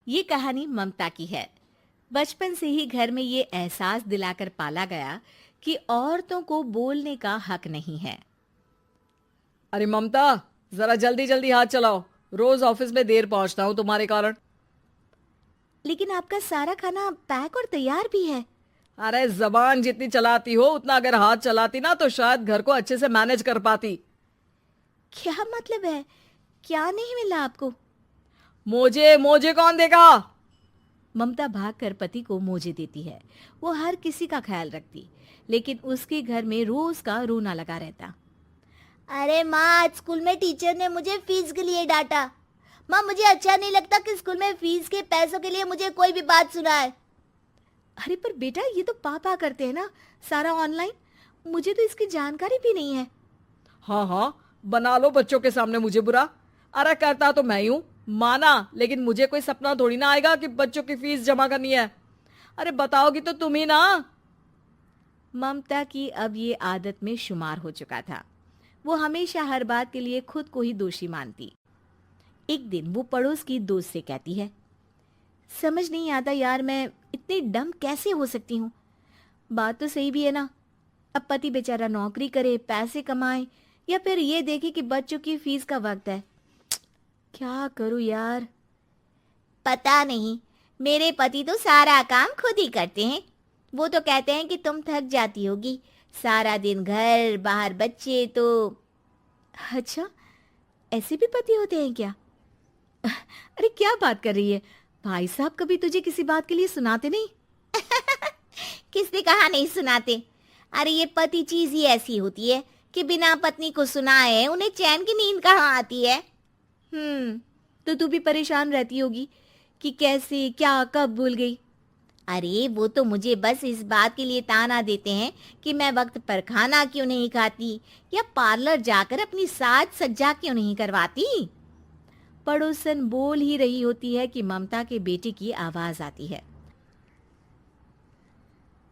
ये कहानी ममता की है। बचपन से ही घर में ये एहसास दिलाकर पाला गया कि औरतों को बोलने का हक नहीं है। अरे ममता, जरा जल्दी जल्दी हाथ चलाओ। रोज ऑफिस में देर पहुंचता हूँ तुम्हारे कारण। लेकिन आपका सारा खाना पैक और तैयार भी है। अरे जबान जितनी चलाती हो उतना अगर हाथ चलाती ना तो शायद घर को अच्छे से मैनेज कर पाती। क्या मतलब है? क्या नहीं मिला आपको? मोजे मोजे कौन देगा? ममता भागकर पति को मोजे देती है। वो हर किसी का ख्याल रखती, लेकिन उसके घर में रोज का रोना लगा रहता। अरे माँ, आज स्कूल में टीचर ने मुझे फीस के लिए डांटा। माँ, मुझे अच्छा नहीं लगता कि स्कूल में फीस के पैसों के लिए मुझे कोई भी बात सुनाए। अरे पर बेटा, ये तो पापा करते हैं ना, सारा ऑनलाइन। मुझे तो इसकी जानकारी भी नहीं है। हाँ हाँ, बना लो बच्चों के सामने मुझे बुरा। अरे करता तो मैं ही हूँ, माना, लेकिन मुझे कोई सपना थोड़ी ना आएगा कि बच्चों की फीस जमा करनी है। अरे बताओगी तो तुम ही ना। ममता की अब ये आदत में शुमार हो चुका था। वो हमेशा हर बात के लिए खुद को ही दोषी मानती। एक दिन वो पड़ोस की दोस्त से कहती है, समझ नहीं आता यार, मैं इतनी डम कैसे हो सकती हूँ। बात तो सही भी है ना। अब पति बेचारा नौकरी करे, पैसे कमाए, या फिर ये देखे कि बच्चों की फीस का वक्त है। क्या करूँ यार। पता नहीं, मेरे पति तो सारा काम खुद ही करते हैं। वो तो कहते हैं कि तुम थक जाती होगी, सारा दिन घर बाहर बच्चे तो। अच्छा, ऐसे भी पति होते हैं क्या? अरे क्या बात कर रही है? भाई साहब कभी तुझे किसी बात के लिए सुनाते नहीं? किसने कहा नहीं सुनाते? अरे ये पति चीज ही ऐसी होती है कि बिना पत्नी को सुनाए उन्हें चैन की नींद कहाँ आती है। तो तू भी परेशान रहती होगी कि कैसे, क्या, कब भूल गई। अरे वो तो मुझे बस इस बात के लिए ताना देते हैं कि मैं वक्त पर खाना क्यों नहीं खाती या पार्लर जाकर अपनी साज सज्जा क्यों नहीं करवाती। पड़ोसन बोल ही रही होती है कि ममता के बेटे की आवाज आती है।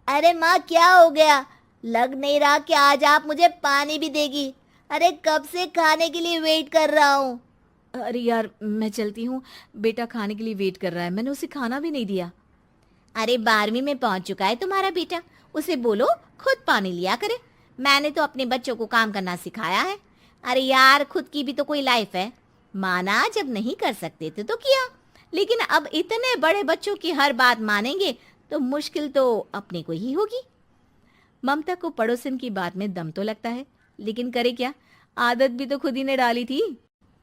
अरे माँ, क्या हो गया? लग नहीं रहा कि आज आप मुझे पानी भी देगी। अरे कब से खाने के लिए वेट कर रहा हूँ। अरे यार, मैं चलती हूँ। बेटा खाने के लिए वेट कर रहा है, मैंने उसे खाना भी नहीं दिया। अरे 12वीं में पहुंच चुका है तुम्हारा बेटा, उसे बोलो खुद पानी लिया करे। मैंने तो अपने बच्चों को काम करना सिखाया है। अरे यार, खुद की भी तो कोई लाइफ है। माना जब नहीं कर सकते थे तो किया, लेकिन अब इतने बड़े बच्चों की हर बात मानेंगे तो मुश्किल तो अपने को ही होगी। ममता को पड़ोसन की बात में दम तो लगता है, लेकिन करे क्या, आदत भी तो खुद ही ने डाली थी।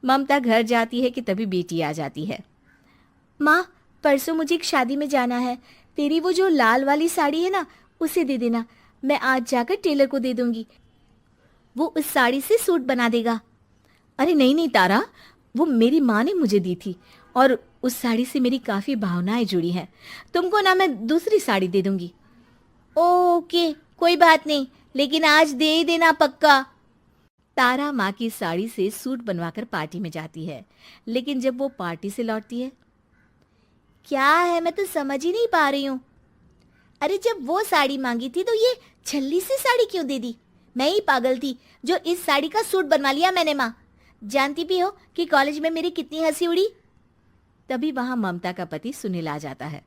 ममता घर जाती है कि तभी बेटी आ जाती है। माँ, परसों मुझे एक शादी में जाना है। तेरी वो जो लाल वाली साड़ी है ना, उसे दे देना। मैं आज जाकर टेलर को दे दूंगी, वो उस साड़ी से सूट बना देगा। अरे नहीं नहीं तारा, वो मेरी माँ ने मुझे दी थी और उस साड़ी से मेरी काफ़ी भावनाएं जुड़ी हैं। तुमको ना मैं दूसरी साड़ी दे दूंगी। ओके, कोई बात नहीं, लेकिन आज दे ही देना पक्का। तारा माँ की साड़ी से सूट बनवाकर पार्टी में जाती है, लेकिन जब वो पार्टी से लौटती है, क्या है, मैं तो समझ ही नहीं पा रही हूँ। अरे जब वो साड़ी मांगी थी तो ये छल्ली सी साड़ी क्यों दे दी? मैं ही पागल थी जो इस साड़ी का सूट बनवा लिया मैंने। माँ, जानती भी हो कि कॉलेज में मेरी कितनी हंसी उड़ी। तभी वहां ममता का पति सुनील आ जाता है।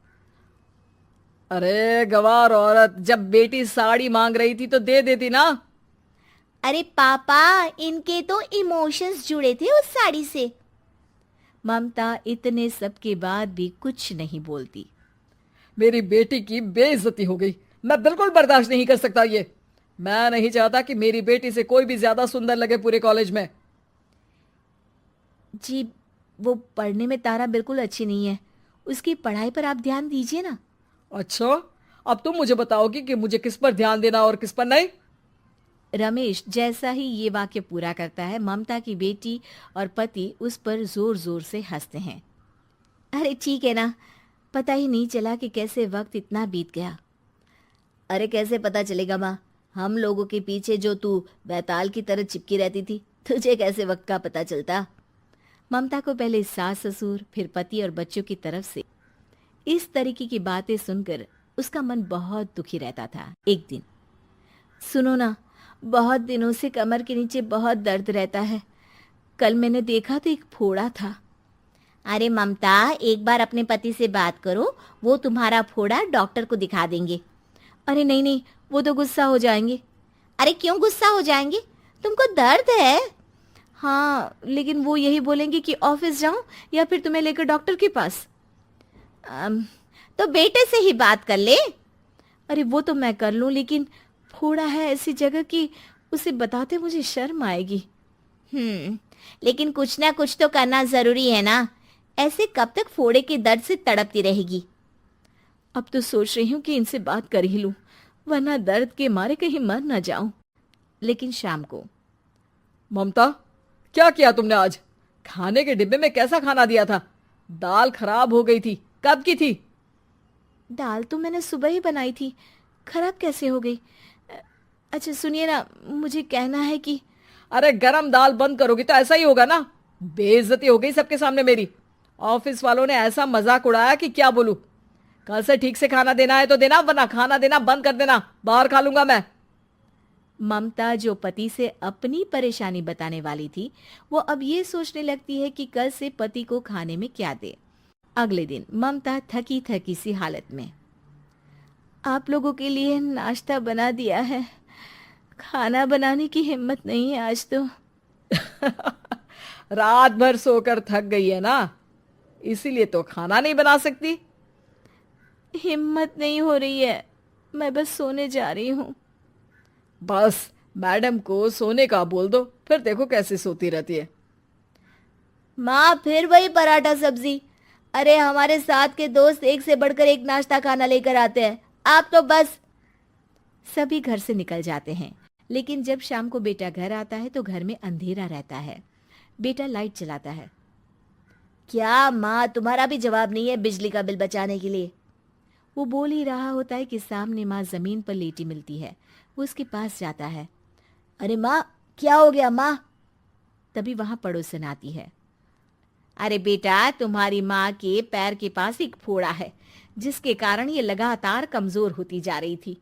अरे गवार औरत, जब बेटी साड़ी मांग रही थी तो दे देती ना। अरे पापा, इनके तो इमोशंस जुड़े थे उस साड़ी से। ममता इतने सब के बाद भी कुछ नहीं बोलती। मेरी बेटी की बेइज्जती हो गई, मैं बिल्कुल बर्दाश्त नहीं कर सकता ये। मैं नहीं चाहता कि मेरी बेटी से कोई भी ज्यादा सुंदर लगे पूरे कॉलेज में। जी, वो पढ़ने में तारा बिल्कुल अच्छी नहीं है, उसकी पढ़ाई पर आप ध्यान दीजिए ना। अच्छा, अब तुम मुझे बताओगी कि मुझे किस पर ध्यान देना और किस पर नहीं। रमेश जैसा ही ये वाक्य पूरा करता है, ममता की बेटी और पति उस पर जोर जोर से हंसते हैं। अरे ठीक है ना, पता ही नहीं चला कि कैसे वक्त इतना बीत गया। अरे कैसे पता चलेगा माँ, हम लोगों के पीछे जो तू बैताल की तरह चिपकी रहती थी, तुझे कैसे वक्त का पता चलता? ममता को पहले सास ससुर, फिर पति और बच्चों की तरफ से इस तरीके की बातें सुनकर उसका मन बहुत दुखी रहता था। एक दिन, सुनो ना, बहुत दिनों से कमर के नीचे बहुत दर्द रहता है। कल मैंने देखा तो एक फोड़ा था। अरे ममता, एक बार अपने पति से बात करो, वो तुम्हारा फोड़ा डॉक्टर को दिखा देंगे। अरे नहीं नहीं, वो तो गुस्सा हो जाएंगे। अरे क्यों गुस्सा हो जाएंगे? तुमको दर्द है? हाँ, लेकिन वो यही बोलेंगे कि ऑफिस जाऊं या फिर तुम्हें लेकर डॉक्टर के पास। तो बेटे से ही बात कर ले। अरे वो तो मैं कर लूं, लेकिन फोड़ा है ऐसी जगह कि उसे बताते मुझे शर्म आएगी। लेकिन कुछ ना कुछ तो करना जरूरी है ना, ऐसे कब तक फोड़े के दर्द से तड़पती रहेगी? अब तो सोच रही हूँ कि इनसे बात कर ही लूं, वरना दर्द के मारे कहीं मर ना जाऊं। लेकिन शाम को। ममता, क्या किया तुमने आज? खाने के डिब्बे में कैसा खाना दिया था? दाल खराब हो गई थी। कब की थी? दाल तो मैंने सुबह ही बनाई थी, खराब कैसे हो गई? अच्छा सुनिए ना, मुझे कहना है कि अरे गरम दाल बंद करोगी तो ऐसा ही होगा ना। बेइज्जती हो गई सबके सामने मेरी। ऑफिस वालों ने ऐसा मजाक उड़ाया कि क्या बोलूं। कल से ठीक से खाना देना है तो देना, वरना खाना देना बंद कर देना। बाहर खा लूंगा मैं। ममता, जो पति से अपनी परेशानी बताने वाली थी, वो अब ये सोचने लगती है कि कल से पति को खाने में क्या दे। अगले दिन ममता थकी थकी सी हालत में। आप लोगों के लिए नाश्ता बना दिया है, खाना बनाने की हिम्मत नहीं है आज तो। रात भर सोकर थक गई है ना, इसीलिए तो खाना नहीं बना सकती। हिम्मत नहीं हो रही है, मैं बस सोने जा रही हूँ। बस मैडम को सोने का बोल दो, फिर देखो कैसे सोती रहती है। माँ, फिर वही पराठा सब्जी। अरे हमारे साथ के दोस्त एक से बढ़कर एक नाश्ता खाना लेकर आते हैं, आप तो बस। सभी घर से निकल जाते हैं, लेकिन जब शाम को बेटा घर आता है तो घर में अंधेरा रहता है। बेटा लाइट जलाता है। क्या माँ, तुम्हारा भी जवाब नहीं है बिजली का बिल बचाने के लिए? वो बोल ही रहा होता है कि सामने माँ जमीन पर लेटी मिलती है। वो उसके पास जाता है। अरे माँ, क्या हो गया माँ? तभी वहां पड़ोसन आती है। अरे बेटा, तुम्हारी माँ के पैर के पास एक फोड़ा है, जिसके कारण ये लगातार कमजोर होती जा रही थी।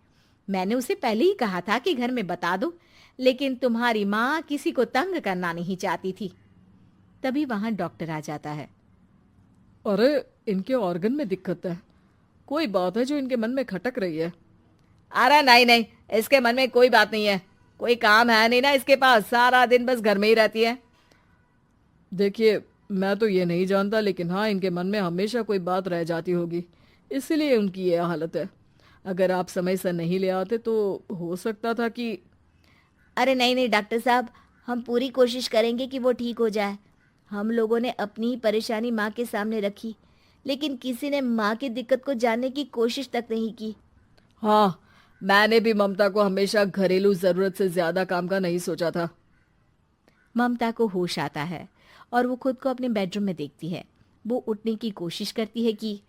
मैंने उसे पहले ही कहा था कि घर में बता दो, लेकिन तुम्हारी माँ किसी को तंग करना नहीं चाहती थी। तभी वहां डॉक्टर आ जाता है। अरे इनके ऑर्गन में दिक्कत है, कोई बात है जो इनके मन में खटक रही है। अरे नहीं नहीं, इसके मन में कोई बात नहीं है। कोई काम है नहीं ना इसके पास, सारा दिन बस घर में ही रहती है। देखिए, मैं तो ये नहीं जानता, लेकिन हाँ, इनके मन में हमेशा कोई बात रह जाती होगी, इसीलिए उनकी ये हालत है। अगर आप समय से नहीं ले आते तो हो सकता था कि। अरे नहीं नहीं डॉक्टर साहब, हम पूरी कोशिश करेंगे कि वो ठीक हो जाए। हम लोगों ने अपनी ही परेशानी माँ के सामने रखी, लेकिन किसी ने माँ की दिक्कत को जानने की कोशिश तक नहीं की। हाँ, मैंने भी ममता को हमेशा घरेलू जरूरत से ज्यादा काम का नहीं सोचा था। ममता को होश आता है और वो खुद को अपने बेडरूम में देखती है। वो उठने की कोशिश करती है कि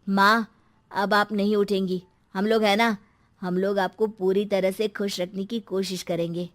माँ, अब आप नहीं उठेंगी। हम लोग है ना, हम लोग आपको पूरी तरह से खुश रखने की कोशिश करेंगे।